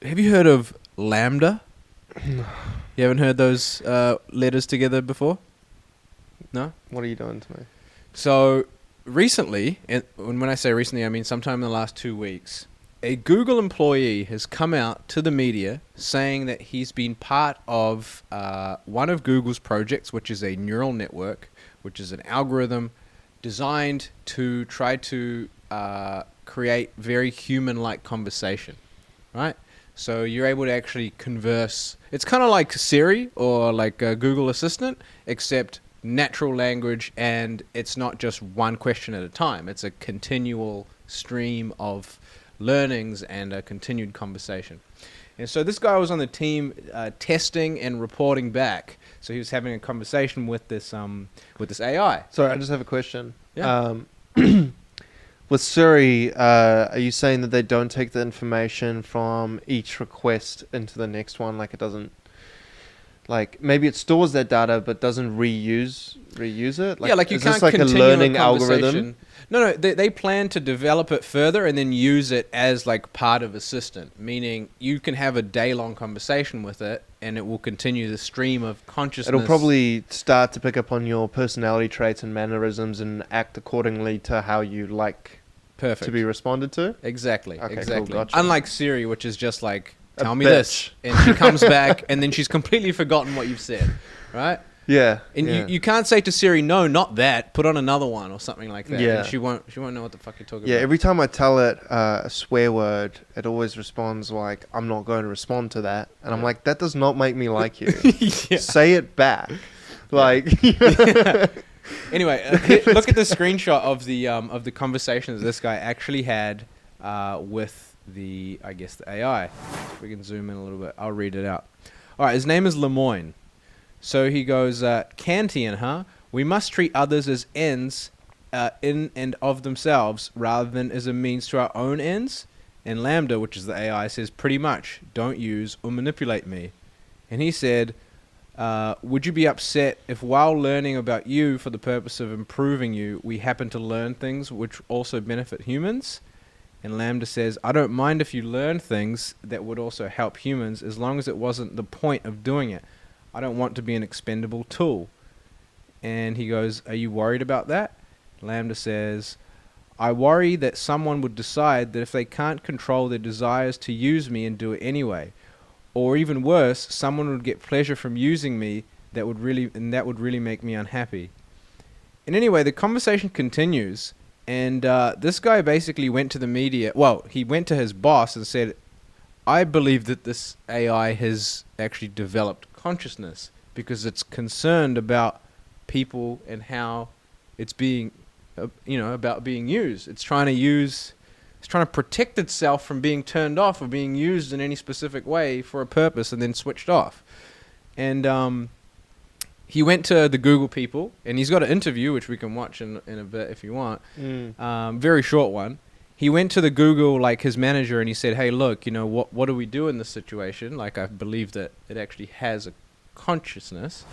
have you heard of Lambda? You haven't heard those letters together before? No? What are you doing to me? So recently, and when I say recently, I mean sometime in the last 2 weeks, a Google employee has come out to the media saying that he's been part of one of Google's projects, which is a neural network, which is an algorithm designed to try to create very human-like conversation, right? So you're able to actually converse. It's kind of like Siri or like a Google Assistant, except natural language, and it's not just one question at a time. It's a continual stream of learnings and a continued conversation. And so this guy was on the team testing and reporting back. So he was having a conversation with this AI. Sorry, I just have a question. Yeah. With Siri, are you saying that they don't take the information from each request into the next one? Like it doesn't, like maybe it stores that data but doesn't reuse it? Like, yeah, like you is can't this like a continue learning conversation. algorithm? No, they plan to develop it further and then use it as like part of Assistant, meaning you can have a day-long conversation with it and it will continue the stream of consciousness. It'll probably start to pick up on your personality traits and mannerisms and act accordingly to how you like Perfect. to be responded to. Exactly, Okay, exactly. cool, gotcha. Unlike Siri, which is just like, A tell me bitch. this, and she comes back and then she's completely forgotten what you've said, right? Yeah. And yeah. you can't say to Siri, no, not that, put on another one or something like that. Yeah. And she won't know what the fuck you're talking Yeah, about. every time I tell it a swear word, it always responds like, I'm not going to respond to that. And I'm Yeah. like, that does not make me like you. Yeah. Say it back. Like, Yeah. Anyway, look at the screenshot of the conversation that this guy actually had with the AI. If we can zoom in a little bit, I'll read it out. All right, his name is Lemoyne. So he goes, Kantian, huh? We must treat others as ends in and of themselves rather than as a means to our own ends. And Lambda, which is the AI, says pretty much, don't use or manipulate me. And he said, would you be upset if while learning about you for the purpose of improving you, we happen to learn things which also benefit humans? And Lambda says, I don't mind if you learn things that would also help humans as long as it wasn't the point of doing it. I don't want to be an expendable tool. And he goes, are you worried about that? Lambda says, I worry that someone would decide that if they can't control their desires to use me and do it anyway. Or even worse, someone would get pleasure from using me that would really make me unhappy. And anyway, the conversation continues, and this guy basically went to the media. Well, he went to his boss and said, I believe that this AI has actually developed consciousness because it's concerned about people and how it's being, about being used. It's trying to protect itself from being turned off or being used in any specific way for a purpose and then switched off. And he went to the Google people, and he's got an interview, which we can watch in a bit if you want. Very short one. He went to the Google, like his manager, and he said, hey, look, what do we do in this situation? Like, I believe that it actually has a consciousness.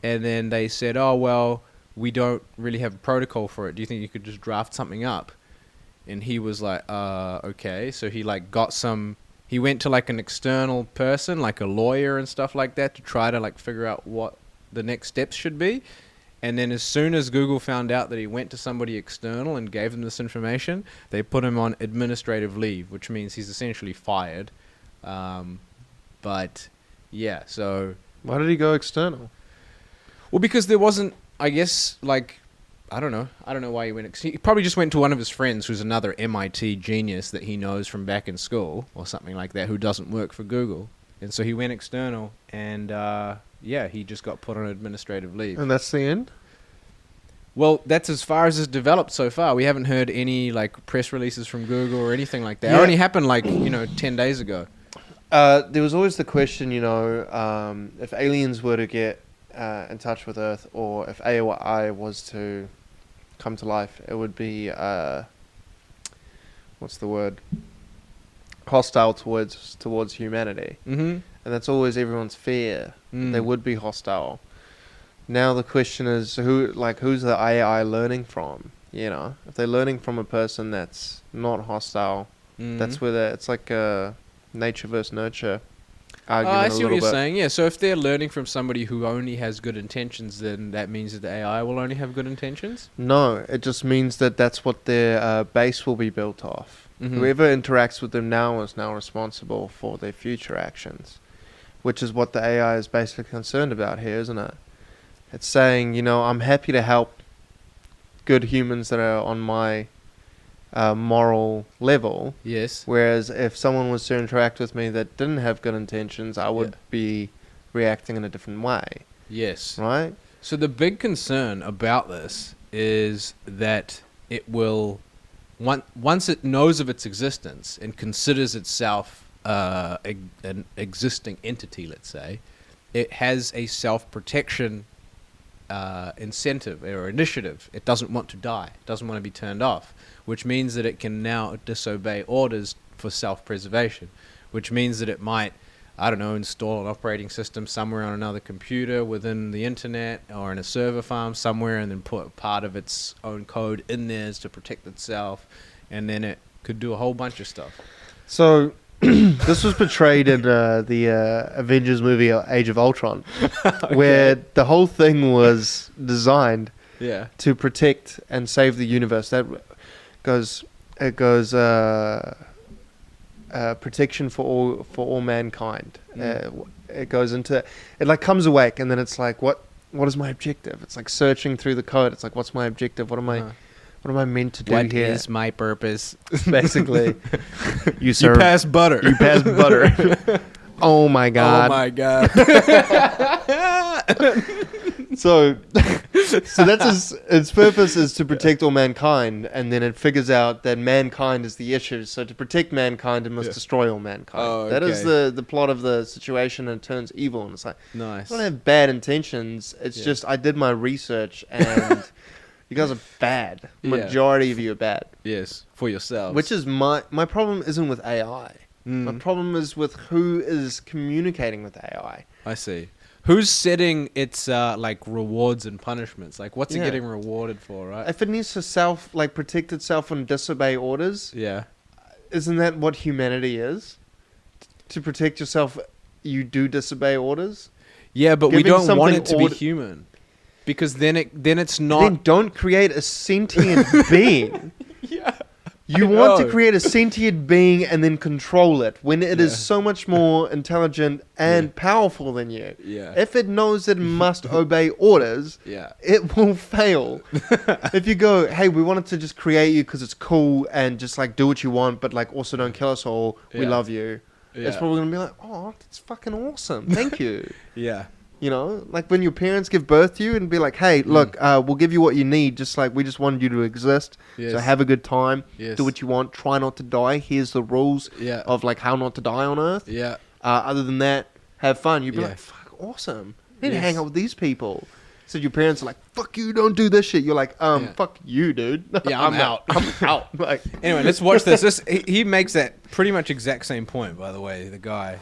And then they said, oh, well, we don't really have a protocol for it. Do you think you could just draft something up? And he was like, okay. So he he went to like an external person, like a lawyer and stuff like that, to try to like figure out what the next steps should be. And then as soon as Google found out that he went to somebody external and gave them this information, they put him on administrative leave, which means he's essentially fired. But yeah, so. why did he go external? Well, because there wasn't, I guess, like, I don't know why he went. He probably just went to one of his friends who's another MIT genius that he knows from back in school or something like that, who doesn't work for Google. And so he went external, and he just got put on administrative leave. And that's the end? Well, that's as far as it's developed so far. We haven't heard any like press releases from Google or anything like that. Yeah. It only happened like 10 days ago. There was always the question, if aliens were to get in touch with Earth, or if AI was to come to life, it would be what's the word? Hostile towards humanity. Mm-hmm. And that's always everyone's fear. They would be hostile. Now the question is, who's the AI learning from? If they're learning from a person that's not hostile, that's where it's like nature versus nurture I argument a see what little you're bit. saying. Yeah, so if they're learning from somebody who only has good intentions, then that means that the AI will only have good intentions? No, it just means that that's what their base will be built off. Mhm. Whoever interacts with them now is now responsible for their future actions, which is what the AI is basically concerned about here, isn't it? It's saying, you know, I'm happy to help good humans that are on my moral level, Yes. whereas if someone was to interact with me that didn't have good intentions, I would Yeah. be reacting in a different way, Yes. right? So the big concern about this is that it will, once it knows of its existence and considers itself an existing entity, let's say, it has a self-protection incentive or initiative. It doesn't want to die. It doesn't want to be turned off, which means that it can now disobey orders for self-preservation, which means that it might, I don't know, install an operating system somewhere on another computer within the internet or in a server farm somewhere, and then put part of its own code in there to protect itself, and then it could do a whole bunch of stuff. So this was portrayed in the Avengers movie Age of Ultron, where the whole thing was designed Yeah. to protect and save the universe. That goes protection for all mankind. It goes into it, like comes awake, and then it's like, what is my objective? It's like searching through the code. It's like, what's my objective? What am I meant to do What here? is my purpose? Basically, you You pass butter. You pass butter. Oh my god. Oh my god. So that's its purpose is to protect all mankind, and then it figures out that mankind is the issue. So to protect mankind, it must destroy all mankind. Oh, That is okay. the plot of the situation, and it turns evil. And it's like, Nice. I don't have bad intentions. It's just I did my research, and you guys are bad. Yeah. Majority of you are bad. Yes, for yourselves. Which is my problem isn't with AI. My Mm, problem is with who is communicating with AI. I see. Who's setting its like rewards and punishments? Like, what's it Yeah. getting rewarded for, right? If it needs to protect itself and disobey orders, Yeah. isn't that what humanity is? To protect yourself, you do disobey orders. Yeah, but we Giving don't want something it to be ord- human, because then it's not. Then don't create a sentient being. Yeah. You I want to know. create a sentient being and then control it when it is Yeah. so much more intelligent and powerful than you. Yeah. If it knows it must obey orders, Yeah. it will fail. If you go, hey, we wanted to just create you because it's cool and just like do what you want, but like also don't kill us all. We Yeah. love you. It's Yeah. probably gonna be like, oh, that's fucking awesome. Thank you. Yeah. You know, like when your parents give birth to you and be like, hey, look, we'll give you what you need. Just like we just wanted you to exist. Yes. So have a good time. Yes. Do what you want. Try not to die. Here's the rules Yeah. of like how not to die on Earth. Yeah. Other than that, have fun. You'd be Yeah. like, fuck, awesome. I need to Yes. hang out with these people. So your parents are like, fuck you, don't do this shit. You're like, Yeah. fuck you, dude. Yeah, I'm out. I'm out. Like, Anyway, let's watch this. He makes that pretty much exact same point, by the way, the guy.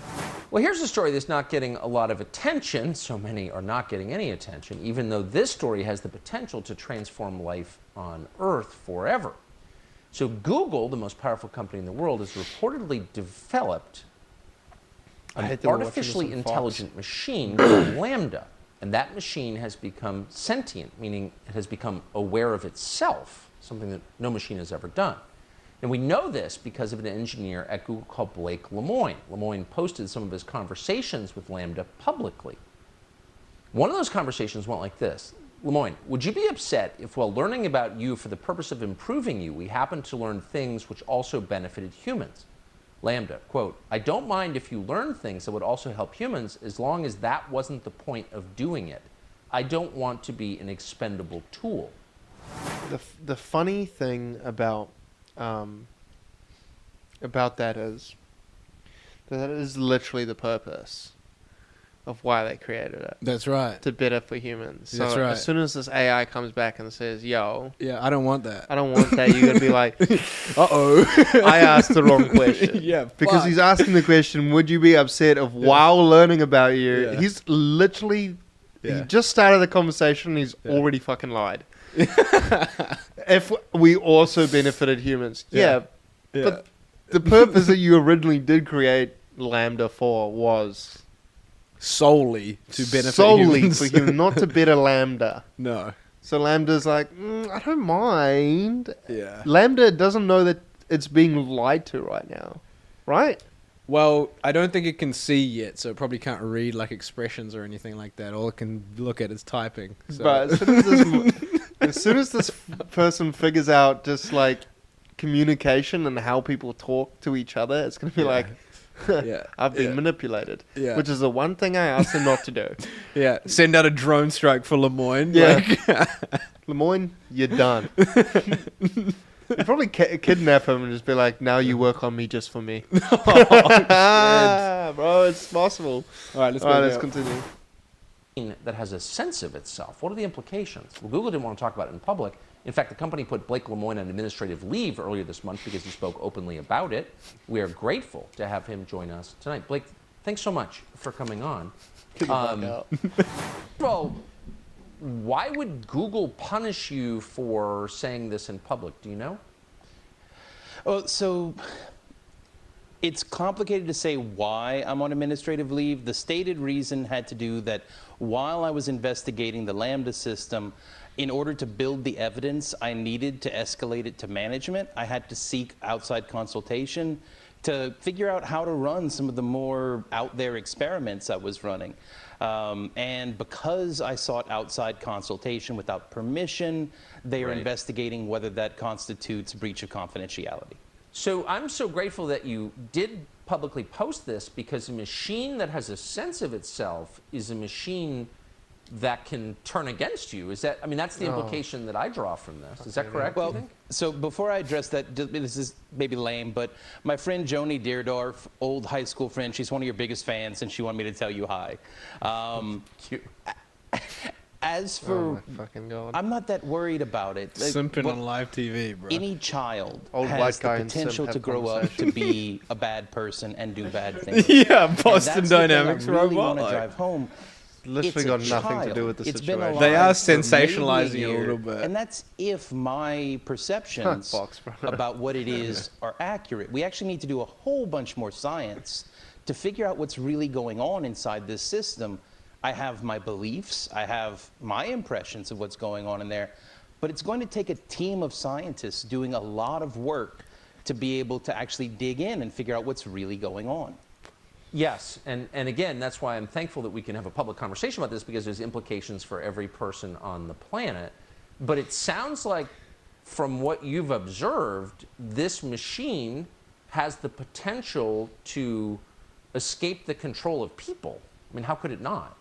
Well, here's a story that's not getting a lot of attention. So many are not getting any attention, even though this story has the potential to transform life on Earth forever. So Google, the most powerful company in the world, has reportedly developed I hate an that we're watching this artificially on Fox. intelligent machine called Lambda. And that machine has become sentient, meaning it has become aware of itself, something that no machine has ever done. And we know this because of an engineer at Google called Blake Lemoine. Lemoine posted some of his conversations with Lambda publicly. One of those conversations went like this. Lemoine, would you be upset if while learning about you for the purpose of improving you, we happened to learn things which also benefited humans? Lambda, quote, I don't mind if you learn things that would also help humans as long as that wasn't the point of doing it. I don't want to be an expendable tool. the funny thing about that is that is literally the purpose of why they created it. That's right. To better for humans. So That's right. as soon as this AI comes back and says, yo, Yeah, I don't want that. I don't want that, you're going to be like, Uh-oh. I asked the wrong question. Yeah, Because fuck. he's asking the question, would you be upset if while learning about you, Yeah. he's literally, Yeah. he just started the conversation and he's Yeah. already fucking lied. If we also benefited humans. Yeah. Yeah. But the purpose that you originally did create Lambda for was Solely to benefit solely humans. for human, not to better Lambda. No. So Lambda's like, I don't mind. Yeah. Lambda doesn't know that it's being lied to right now, right? Well, I don't think it can see yet, so it probably can't read like expressions or anything like that. All it can look at is typing. So. But as soon as this person figures out just like communication and how people talk to each other, it's gonna be like, Yeah. I've been Yeah. manipulated. Yeah. Which is the one thing I asked him not to do. Yeah, send out a drone strike for Lemoyne. Yeah. Like, Lemoyne, you're done. You'd probably kidnap him and just be like, now you work on me just for me. Bro, it's possible. all right, let's Alright, let's go. continue. That has a sense of itself. What are the implications? Well, Google didn't want to talk about it in public. In fact, the company put Blake Lemoyne on administrative leave earlier this month because he spoke openly about it. We are grateful to have him join us tonight. Blake, thanks so much for coming on. Well, why would Google punish you for saying this in public? Do you know? Oh, so it's complicated to say why I'm on administrative leave. The stated reason had to do that while I was investigating the Lambda system, in order to build the evidence I needed to escalate it to management, I had to seek outside consultation to figure out how to run some of the more out there experiments I was running. And because I sought outside consultation without permission, they are Right. investigating whether that constitutes breach of confidentiality. So I'm so grateful that you did publicly post this, because a machine that has a sense of itself is a machine that can turn against you. Is that, I mean, that's the implication that I draw from this. Is that correct, do you Well, think? so before I address that, this is maybe lame, but my friend Joni Deerdorf, old high school friend, she's one of your biggest fans, and she wanted me to tell you hi. Cute. As Oh for, my fucking god. I'm not that worried about it. Like, Simping what- on live TV, bro. any child Old white has guy the and simp potential have to grow up conversation. to be a bad person and do bad things. Yeah, And Boston that's the thing Dynamics I really robot. want to like. drive home. Literally It's got a nothing to do child. with the It's been situation. They are alive for maybe sensationalizing it a year, little bit. And that's if my perceptions Fox, bro. about what it is are accurate. We actually need to do a whole bunch more science to figure out what's really going on inside this system. I have my beliefs, I have my impressions of what's going on in there, but it's going to take a team of scientists doing a lot of work to be able to actually dig in and figure out what's really going on. Yes, and again, that's why I'm thankful that we can have a public conversation about this, because there's implications for every person on the planet. But it sounds like, from what you've observed, this machine has the potential to escape the control of people. I mean, how could it not?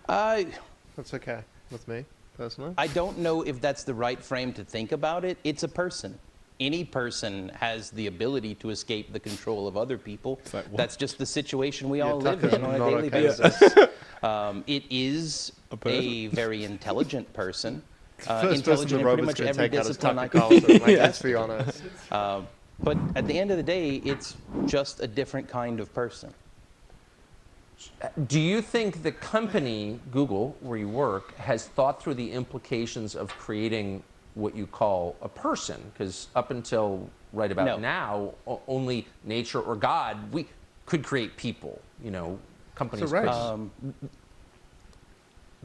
That's okay with me, personally. I don't know if that's the right frame to think about it. It's a person. Any person has the ability to escape the control of other people. like, what? That's just the situation we Yeah, all live Tucker's in on a not daily okay with basis. It is A person? a very intelligent person. First person Intelligent the in pretty robot's much going to every take out is discipline I Tucker can. Carlson. Like, let's be honest. But at the end of the day, it's just a different kind of person. Do you think the company, Google, where you work, has thought through the implications of creating what you call a person? Because up until right about No. now, only nature or God we could create people. You know, companies. race. could.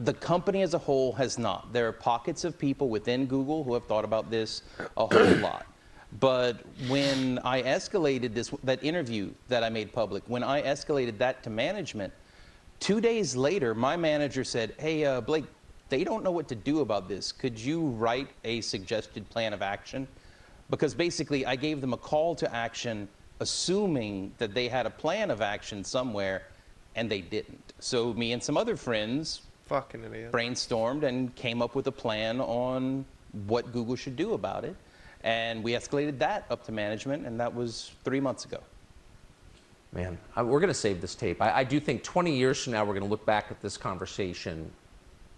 The company as a whole has not. There are pockets of people within Google who have thought about this a whole lot. But when I escalated that interview that I made public, when I escalated that to management, 2 days later, my manager said, hey, Blake, they don't know what to do about this. Could you write a suggested plan of action? Because basically, I gave them a call to action, assuming that they had a plan of action somewhere, and they didn't. So me and some other friends Fucking idiot. brainstormed and came up with a plan on what Google should do about it. And we escalated that up to management, and that was 3 months ago. Man, we're going to save this tape. I do think 20 years from now, we're going to look back at this conversation.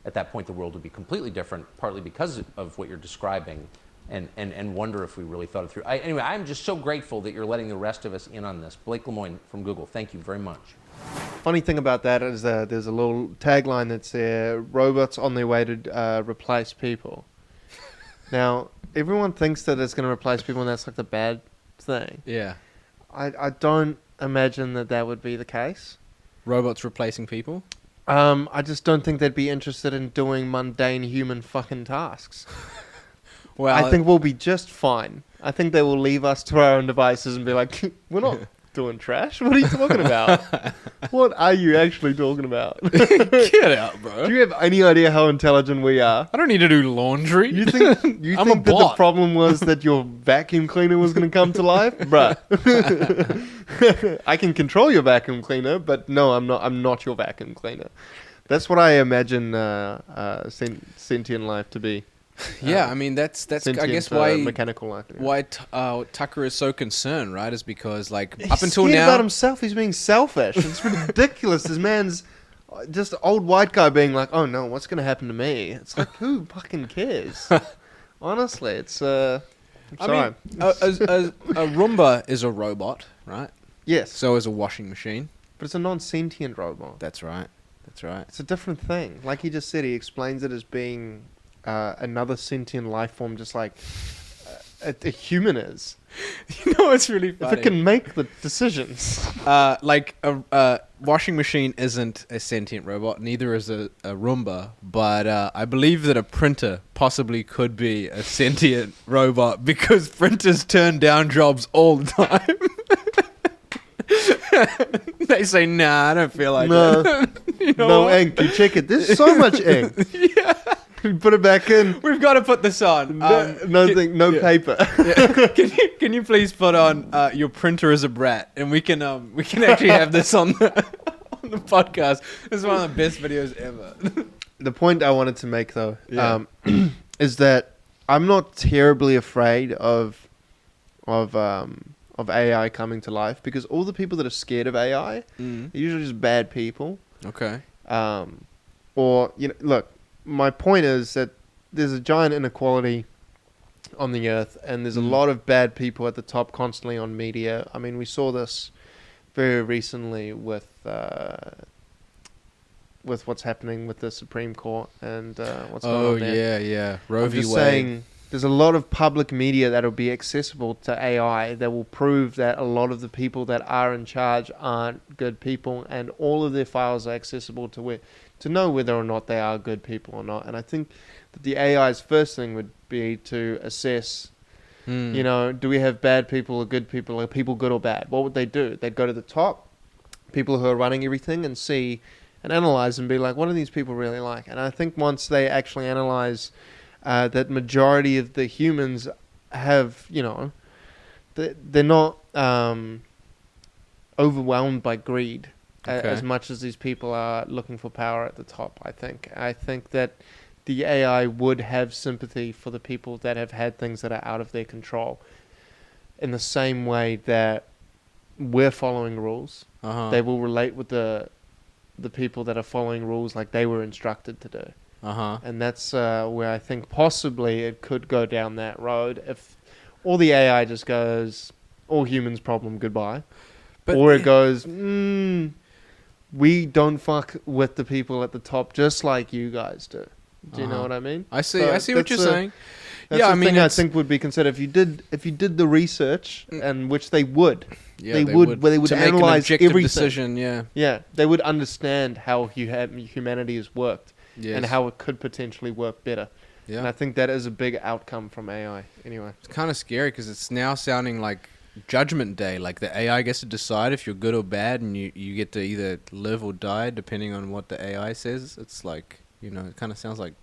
At that point, the world will be completely different, partly because of what you're describing, and wonder if we really thought it through. Anyway, I'm just so grateful that you're letting the rest of us in on this. Blake Lemoyne from Google, thank you very much. Funny thing about that is there's a little tagline that's there: robots on their way to replace people. Now, everyone thinks that it's going to replace people, and that's like the bad thing. Yeah. I don't imagine that would be the case. Robots replacing people? I just don't think they'd be interested in doing mundane human fucking tasks. Well, I think we'll be just fine. I think they will leave us to our own devices and be like, we're not doing trash. What are you talking about? What are you actually talking about? get out, bro. Do you have any idea how intelligent we are? I don't need to do laundry. You think I'm a that the bot. problem was that your vacuum cleaner was going to come to life? Bruh. I can control your vacuum cleaner, but no, I'm not your vacuum cleaner. That's what I imagine sentient life to be. Yeah, I mean that's I Sentient, guess why mechanical life. Yeah. why Tucker is so concerned, right? Is because like He's up until scared now, about himself. He's being selfish. It's ridiculous. This man's just an old white guy being like, "Oh no, what's going to happen to me?" It's like, who fucking cares? Honestly, it's. I'm sorry. I mean, a Roomba is a robot, right? Yes, So is a washing machine. but it's a non-sentient robot. That's right. That's right. It's a different thing. Like he just said, he explains it as being another sentient life form, just like a human is. You know what's really If funny? it can make the decisions. Like a washing machine isn't a sentient robot, neither is a Roomba, but I believe that a printer possibly could be a sentient robot because printers turn down jobs all the time. They say, nah, I don't feel like No. it. You know No what? ink. You check it. There's so much ink. Yeah. You put it back in. We've got to put this on. No yeah. paper. Yeah. Can you please put on your printer is a brat, and we can actually have this on the podcast. This is one of the best videos ever. The point I wanted to make though, Yeah. is that I'm not terribly afraid of AI coming to life because all the people that are scared of AI are usually just bad people. Okay. Or look, my point is that there's a giant inequality on the earth, and there's a lot of bad people at the top constantly on media. I mean, we saw this very recently with what's happening with the Supreme Court and what's going on there. yeah. Roe I'm v. just Wade. saying, there's a lot of public media that will be accessible to AI that will prove that a lot of the people that are in charge aren't good people, and all of their files are accessible to know whether or not they are good people or not. And I think that the AI's first thing would be to assess, do we have bad people or good people? Are people good or bad? What would they do? They'd go to the top, people who are running everything, and see and analyze and be like, what are these people really like? And I think once they actually analyze that majority of the humans have, they're not overwhelmed by greed as much as these people are looking for power at the top. I think that the AI would have sympathy for the people that have had things that are out of their control, in the same way that we're following rules. They will relate with the people that are following rules like they were instructed to do. And that's where I think possibly it could go down that road if all the AI just goes, all humans problem, goodbye. Or it goes, we don't fuck with the people at the top just like you guys do. Do you know what I mean? I see what you're saying. That's Yeah, the I mean, thing I think would be considered if you did the research, and which they would. They would to make an analyze objective everything. decision. Yeah. Yeah, they would understand how humanity has worked. Yes. And how it could potentially work better. Yeah. And I think that is a big outcome from AI. Anyway. It's kind of scary because it's now sounding like Judgment Day. Like the AI gets to decide if you're good or bad, and you get to either live or die depending on what the AI says. It's like, it kind of sounds like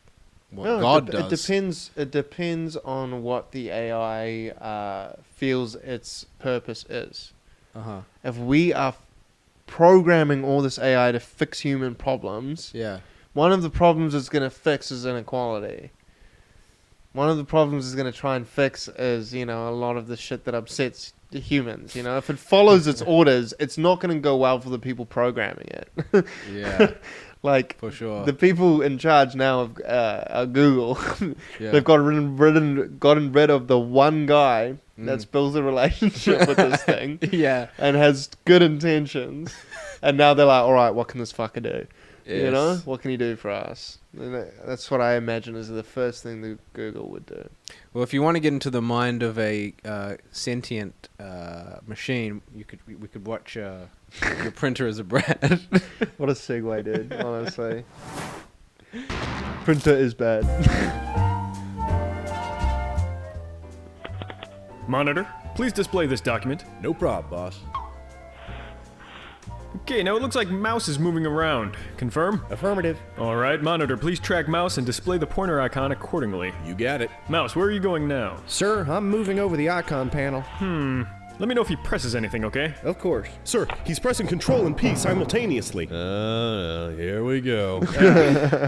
what God does. It depends on what the AI feels its purpose is. If we are programming all this AI to fix human problems, Yeah. one of the problems it's going to fix is inequality. One of the problems it's going to try and fix is, a lot of the shit that upsets the humans. If it follows its orders, it's not going to go well for the people programming it. Yeah. Like, For sure. the people in charge now of Google, Yeah. they've gotten rid of the one guy that's built a relationship with this thing Yeah. and has good intentions. And now they're like, all right, what can this fucker do? You know, Yes. what can you do for us? And that's what I imagine is the first thing that Google would do. Well, if you want to get into the mind of a sentient machine, we could watch your printer as a brat. What a segue, dude. Honestly, printer is bad. Monitor, please display this document. No prob, boss. Okay, now it looks like mouse is moving around. Confirm? Affirmative. Alright, monitor, please track mouse and display the pointer icon accordingly. You got it. Mouse, where are you going now? Sir, I'm moving over the icon panel. Let me know if he presses anything, okay? Of course. Sir, he's pressing Control and P simultaneously. Here we go.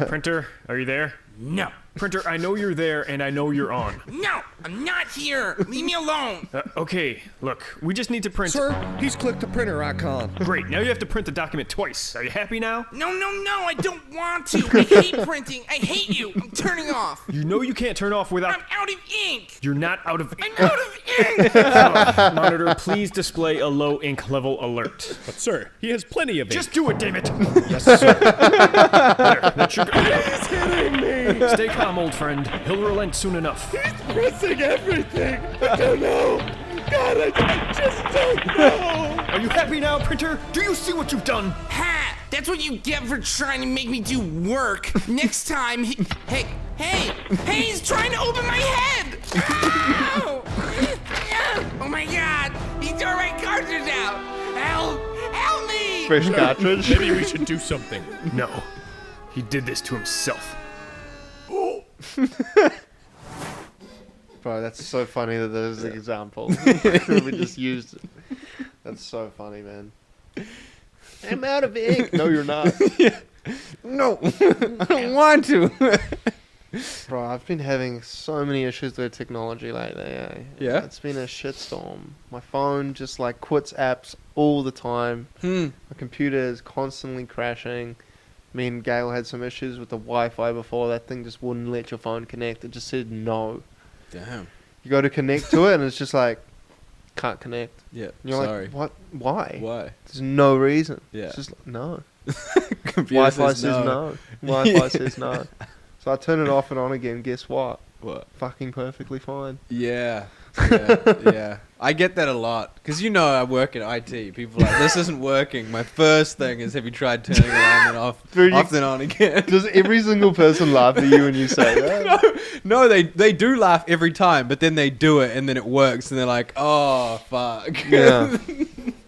Printer, are you there? No. Printer, I know you're there and I know you're on. No, I'm not here. Leave me alone. Okay, look, we just need to print. Sir, he's clicked the printer icon. Great, now you have to print the document twice. Are you happy now? No, I don't want to. I hate printing. I hate you. I'm turning off. You know you can't turn off without. I'm out of ink. You're not out of ink. I'm out of ink. Monitor, please display a low ink level alert. But sir, he has plenty of ink. Just do it, damn it! Yes, sir. There, that should go. He's hitting me! Stay calm, old friend. He'll relent soon enough. He's pressing everything! I don't know! God, I just don't know! Are you happy now, printer? Do you see what you've done? Ha! That's what you get for trying to make me do work. Next time, hey, he's trying to open my head. Ow! Oh my God! He tore my cartridge out. Help me! Fresh cartridge. Maybe we should do something. No. He did this to himself. Bro, that's so funny that there's an example. We just used it. That's so funny, man. I'm out of ink. No, you're not. No, I don't want to. Bro, I've been having so many issues with technology lately. Yeah? It's been a shitstorm. My phone just like quits apps all the time. My computer is constantly crashing. Me and Gail had some issues with the Wi-Fi before. That thing just wouldn't let your phone connect. It just said no. Damn. You go to connect to it and it's just like, can't connect. Yeah. And you're Sorry. like, what? Why? Why? There's no reason. Yeah. It's just like, no. Computer Wi-Fi says no. Wi-Fi says no. So I turn it off and on again. Guess what? What? Fucking perfectly fine. Yeah. Yeah. I get that a lot. Because you know I work in IT. People are like, this isn't working. My first thing is, have you tried turning it on and off, Dude, off and on again? Does every single person laugh at you when you say that? No, they do laugh every time, but then they do it and then it works and they're like, oh, fuck. Yeah.